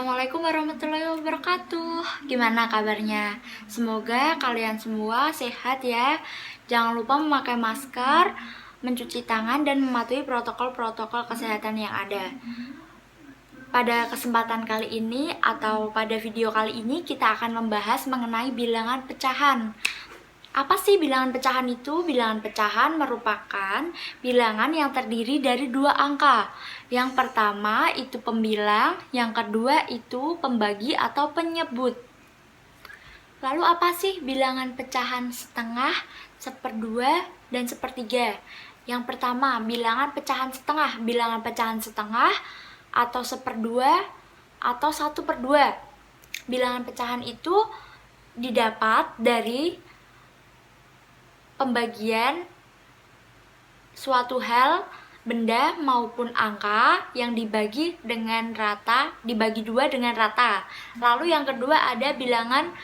Assalamualaikum warahmatullahi wabarakatuh. Gimana kabarnya? Semoga kalian semua sehat ya. Jangan lupa memakai masker, mencuci tangan, dan mematuhi protokol-protokol kesehatan yang ada. Pada kesempatan kali ini atau pada video kali ini kita akan membahas mengenai bilangan pecahan. Apa sih bilangan pecahan itu? Bilangan pecahan merupakan bilangan yang terdiri dari dua angka. Yang pertama itu pembilang, yang kedua itu pembagi atau penyebut. Lalu apa sih bilangan pecahan setengah, seperdua, dan sepertiga? Yang pertama, bilangan pecahan setengah. Bilangan pecahan setengah atau seperdua atau 1/2. Bilangan pecahan itu didapat dari pembagian suatu hal, benda maupun angka yang dibagi dua dengan rata. Lalu yang kedua ada bilangan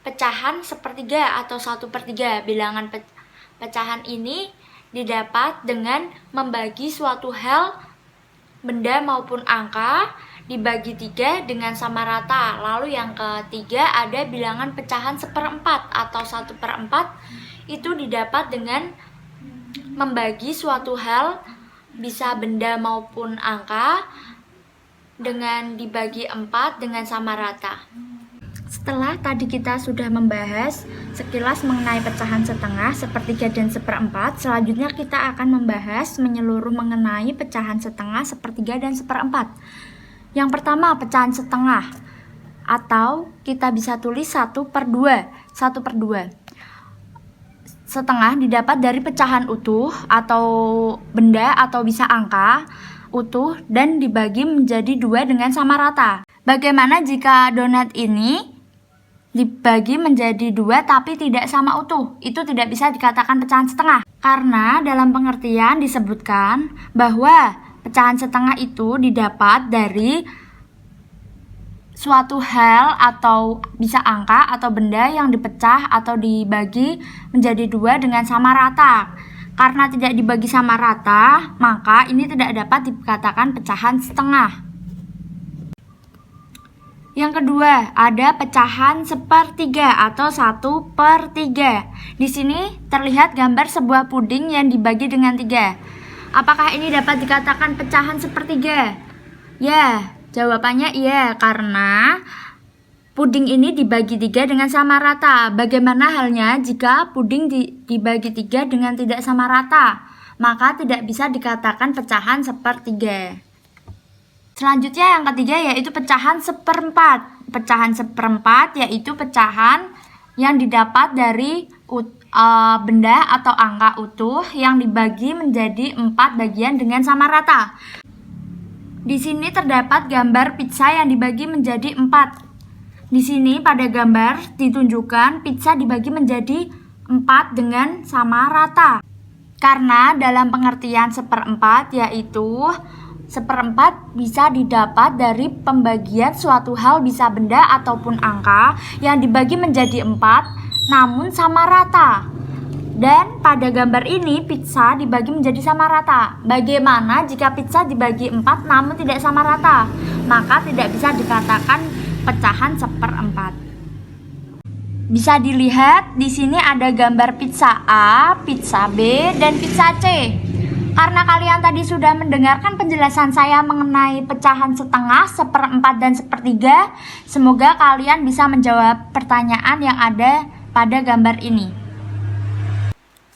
pecahan sepertiga atau 1/3. Bilangan pecahan ini didapat dengan membagi suatu hal, benda maupun angka dibagi 3 dengan sama rata. Lalu yang ketiga ada bilangan pecahan 1/4 atau 1/4 itu didapat dengan membagi suatu hal, bisa benda maupun angka, dengan dibagi 4 dengan sama rata. Setelah tadi kita sudah membahas sekilas mengenai pecahan setengah, sepertiga, dan 1/4, selanjutnya kita akan membahas menyeluruh mengenai pecahan setengah, sepertiga, dan 1/4. Yang pertama, pecahan setengah, atau kita bisa tulis 1/2. Setengah didapat dari pecahan utuh atau benda atau bisa angka utuh dan dibagi menjadi 2 dengan sama rata. Bagaimana jika donat ini dibagi menjadi 2 tapi tidak sama utuh? Itu tidak bisa dikatakan pecahan setengah. Karena dalam pengertian disebutkan bahwa pecahan setengah itu didapat dari suatu hal atau bisa angka atau benda yang dipecah atau dibagi menjadi 2 dengan sama rata. Karena tidak dibagi sama rata, maka ini tidak dapat dikatakan pecahan setengah. Yang kedua, ada pecahan sepertiga atau 1/3. Di sini terlihat gambar sebuah puding yang dibagi dengan 3. Apakah ini dapat dikatakan pecahan sepertiga? Ya, jawabannya iya, karena puding ini dibagi 3 dengan sama rata. Bagaimana halnya jika puding dibagi 3 dengan tidak sama rata? Maka tidak bisa dikatakan pecahan sepertiga. Selanjutnya yang ketiga yaitu pecahan 1/4. Pecahan 1/4 yaitu pecahan yang didapat dari benda atau angka utuh yang dibagi menjadi 4 bagian dengan sama rata. Di sini terdapat gambar pizza yang dibagi menjadi 4. Di sini pada gambar ditunjukkan pizza dibagi menjadi 4 dengan sama rata. Karena dalam pengertian 1/4 yaitu 1/4 bisa didapat dari pembagian suatu hal, bisa benda ataupun angka yang dibagi menjadi 4 namun sama rata. Dan pada gambar ini pizza dibagi menjadi sama rata. Bagaimana jika pizza dibagi 4 namun tidak sama rata? Maka tidak bisa dikatakan pecahan 1/4. Bisa dilihat di sini ada gambar pizza A, pizza B, dan pizza C. Karena kalian tadi sudah mendengarkan penjelasan saya mengenai pecahan setengah, 1/4, dan 1/3, semoga kalian bisa menjawab pertanyaan yang ada pada gambar ini.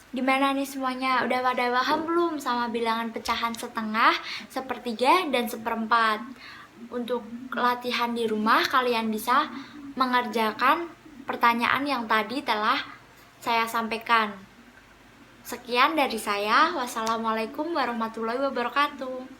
Gimana nih semuanya? Udah pada paham belum sama bilangan pecahan setengah, sepertiga, dan 1/4? Untuk latihan di rumah kalian bisa mengerjakan pertanyaan yang tadi telah saya sampaikan. Sekian dari saya. Wassalamualaikum warahmatullahi wabarakatuh.